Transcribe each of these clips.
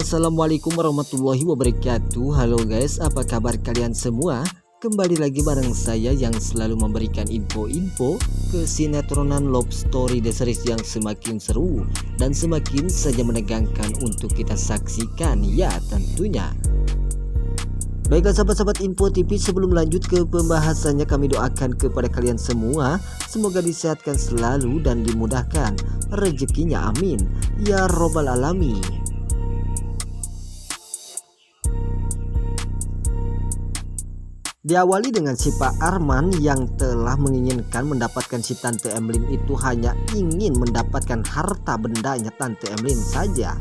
Assalamualaikum warahmatullahi wabarakatuh. Halo guys, apa kabar kalian semua? Kembali lagi bareng saya yang selalu memberikan info-info kesinetronan love story The Series yang semakin seru dan semakin saja menegangkan untuk kita saksikan ya tentunya. Baiklah sahabat-sahabat Info TV, sebelum lanjut ke pembahasannya, kami doakan kepada kalian semua semoga disehatkan selalu dan dimudahkan rezekinya, amin ya robbal alamin. Diawali dengan si Pak Arman yang telah menginginkan mendapatkan si Tante Emlyn itu hanya ingin mendapatkan harta bendanya Tante Emlyn saja.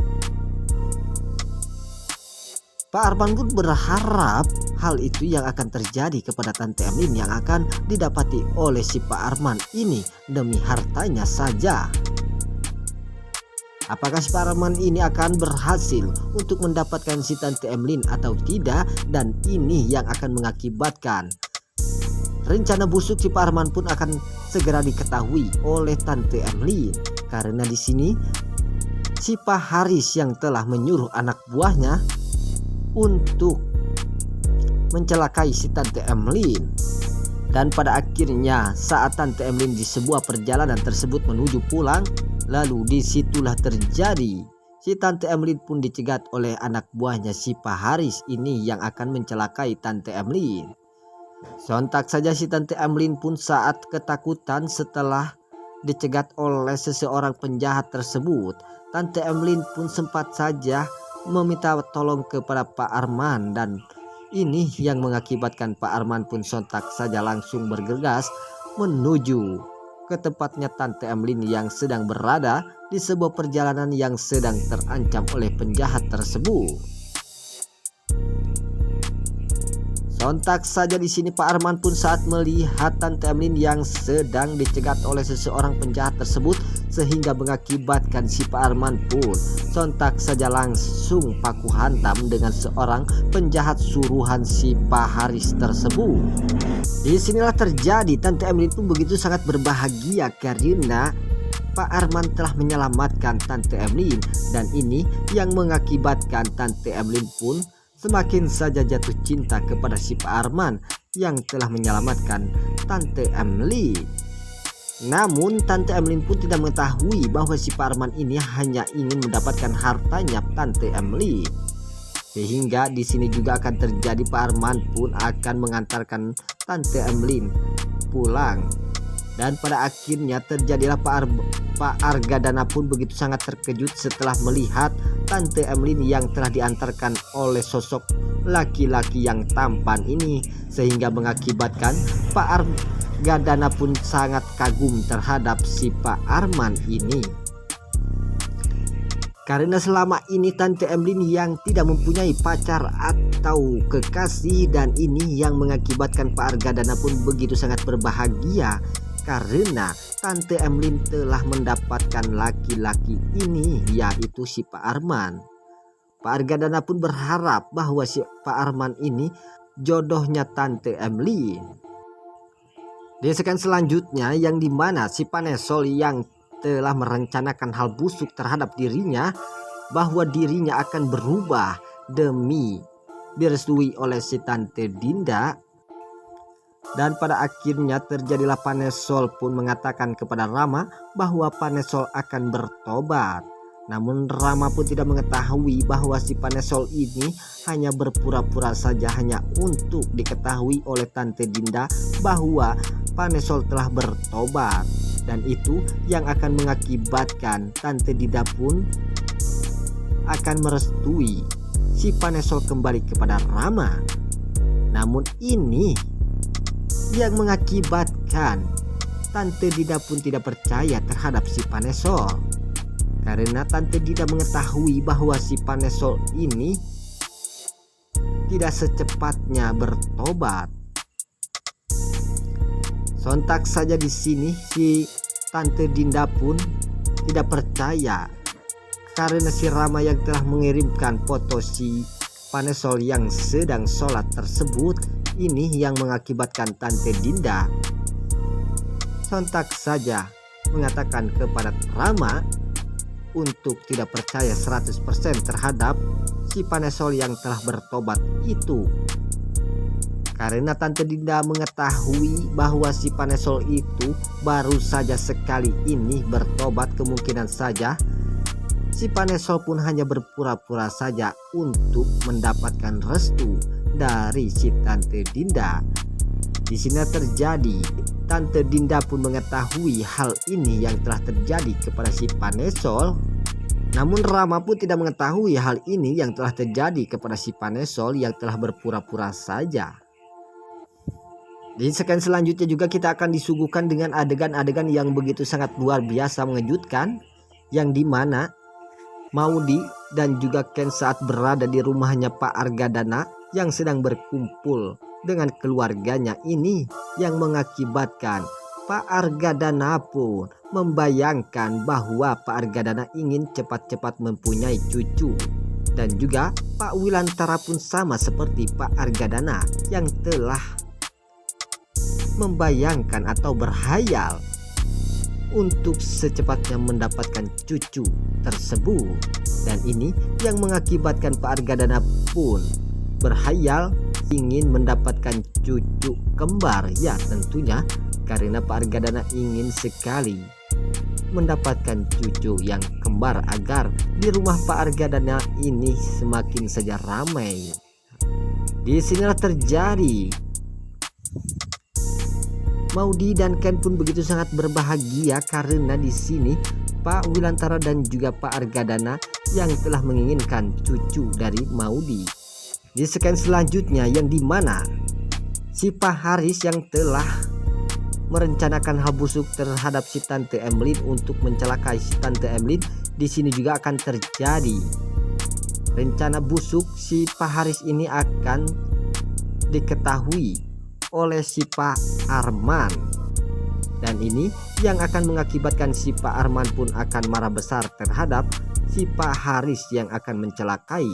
Pak Arman pun berharap hal itu yang akan terjadi kepada Tante Emlyn yang akan didapati oleh si Pak Arman ini demi hartanya saja. Apakah si Pak Arman ini akan berhasil untuk mendapatkan si Tante Emlyn atau tidak, dan ini yang akan mengakibatkan rencana busuk si Pak Arman pun akan segera diketahui oleh Tante Emlyn, karena di sini si Pak Haris yang telah menyuruh anak buahnya untuk mencelakai si Tante Emlyn. Dan pada akhirnya saat Tante Emlyn di sebuah perjalanan tersebut menuju pulang, lalu disitulah terjadi si Tante Emlyn pun dicegat oleh anak buahnya si Pak Haris ini yang akan mencelakai Tante Emlyn. Sontak saja si Tante Emlyn pun saat ketakutan setelah dicegat oleh seseorang penjahat tersebut. Tante Emlyn pun sempat saja meminta tolong kepada Pak Arman, dan ini yang mengakibatkan Pak Arman pun sontak saja langsung bergegas menuju ke tempatnya Tante Emlyn yang sedang berada di sebuah perjalanan yang sedang terancam oleh penjahat tersebut. Sontak saja di sini Pak Arman pun saat melihat Tante Emlyn yang sedang dicegat oleh seseorang penjahat tersebut, sehingga mengakibatkan si Pak Arman pun sontak saja langsung paku hantam dengan seorang penjahat suruhan si Pak Haris tersebut. Disinilah terjadi Tante Emlyn pun begitu sangat berbahagia karena Pak Arman telah menyelamatkan Tante Emlyn, dan ini yang mengakibatkan Tante Emlyn pun semakin saja jatuh cinta kepada si Pak Arman yang telah menyelamatkan Tante Emlyn. Namun Tante Emlyn pun tidak mengetahui bahwa si Pak Arman ini hanya ingin mendapatkan hartanya Tante Emlyn. Sehingga di sini juga akan terjadi Pak Arman pun akan mengantarkan Tante Emlyn pulang. Dan pada akhirnya terjadilah Pak Argadana pun begitu sangat terkejut setelah melihat Tante Emlyn yang telah diantarkan oleh sosok laki-laki yang tampan ini, sehingga mengakibatkan Pak Argadana pun sangat kagum terhadap si Pak Arman ini. Karena selama ini Tante Emlyn yang tidak mempunyai pacar atau kekasih, dan ini yang mengakibatkan Pak Argadana pun begitu sangat berbahagia karena Tante Emlyn telah mendapatkan laki-laki ini, yaitu si Pak Arman. Pak Argadana pun berharap bahwa si Pak Arman ini jodohnya Tante Emlyn. Desakan selanjutnya yang dimana si Panesol yang telah merencanakan hal busuk terhadap dirinya, bahwa dirinya akan berubah demi direstui oleh si Tante Dinda. Dan pada akhirnya terjadilah Panesol pun mengatakan kepada Rama bahwa Panesol akan bertobat. Namun Rama pun tidak mengetahui bahwa si Panesol ini hanya berpura-pura saja, hanya untuk diketahui oleh Tante Dinda bahwa Panesol telah bertobat. Dan itu yang akan mengakibatkan Tante Dinda pun akan merestui si Panesol kembali kepada Rama. Namun ini yang mengakibatkan Tante Dinda pun tidak percaya terhadap si Panesol, karena Tante Dinda mengetahui bahwa si Panesol ini tidak secepatnya bertobat. Sontak saja di sini si Tante Dinda pun tidak percaya karena si Rama yang telah mengirimkan foto si Panesol yang sedang sholat tersebut. Ini yang mengakibatkan Tante Dinda sontak saja mengatakan kepada Rama untuk tidak percaya 100% terhadap si Panesol yang telah bertobat itu. Karena Tante Dinda mengetahui bahwa si Panesol itu baru saja sekali ini bertobat, kemungkinan saja si Panesol pun hanya berpura-pura saja untuk mendapatkan restu dari si Tante Dinda. Di sini terjadi, Tante Dinda pun mengetahui hal ini yang telah terjadi kepada si Panesol. Namun Rama pun tidak mengetahui hal ini yang telah terjadi kepada si Panesol yang telah berpura-pura saja. Di segmen selanjutnya juga kita akan disuguhkan dengan adegan-adegan yang begitu sangat luar biasa mengejutkan, yang dimana Maudy dan juga Ken saat berada di rumahnya Pak Argadana yang sedang berkumpul dengan keluarganya ini, yang mengakibatkan Pak Argadana pun membayangkan bahwa Pak Argadana ingin cepat-cepat mempunyai cucu. Dan juga Pak Wilantara pun sama seperti Pak Argadana yang telah membayangkan atau berhayal untuk secepatnya mendapatkan cucu tersebut. Dan ini yang mengakibatkan Pak Argadana pun berhayal ingin mendapatkan cucu kembar. Ya tentunya karena Pak Argadana ingin sekali mendapatkan cucu yang kembar agar di rumah Pak Argadana ini semakin saja ramai. Di sinilah terjadi Maudy dan Ken pun begitu sangat berbahagia karena di sini Pak Wilantara dan juga Pak Argadana yang telah menginginkan cucu dari Maudy. Di segmen selanjutnya yang dimana si Pak Haris yang telah merencanakan hal busuk terhadap si Tante Emlyn untuk mencelakai si Tante Emlyn, di sini juga akan terjadi rencana busuk si Pak Haris ini akan diketahui oleh si Pak Arman. Dan ini yang akan mengakibatkan si Pak Arman pun akan marah besar terhadap si Pak Haris yang akan mencelakai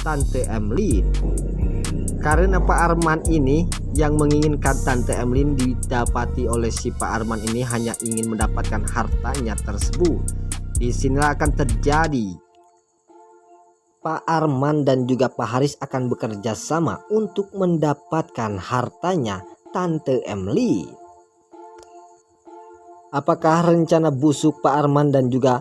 Tante Emlyn. Karena Pak Arman ini yang menginginkan Tante Emlyn didapati oleh si Pak Arman ini hanya ingin mendapatkan hartanya tersebut. Disinilah akan terjadi Pak Arman dan juga Pak Haris akan bekerja sama untuk mendapatkan hartanya Tante Emlyn. Apakah rencana busuk Pak Arman dan juga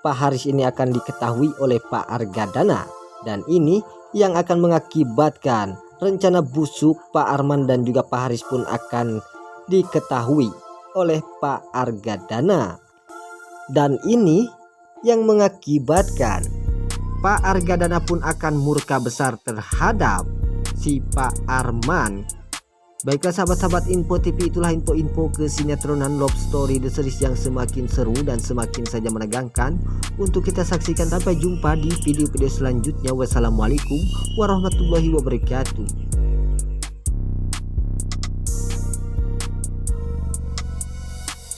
Pak Haris ini akan diketahui oleh Pak Argadana? Dan ini yang akan mengakibatkan rencana busuk Pak Arman dan juga Pak Haris pun akan diketahui oleh Pak Argadana. Dan ini yang mengakibatkan Pak Argadana pun akan murka besar terhadap si Pak Arman. Baiklah sahabat-sahabat Info TV, itulah info-info kesinetronan Love Story The Series yang semakin seru dan semakin saja menegangkan untuk kita saksikan. Sampai jumpa di video-video selanjutnya. Wassalamualaikum warahmatullahi wabarakatuh.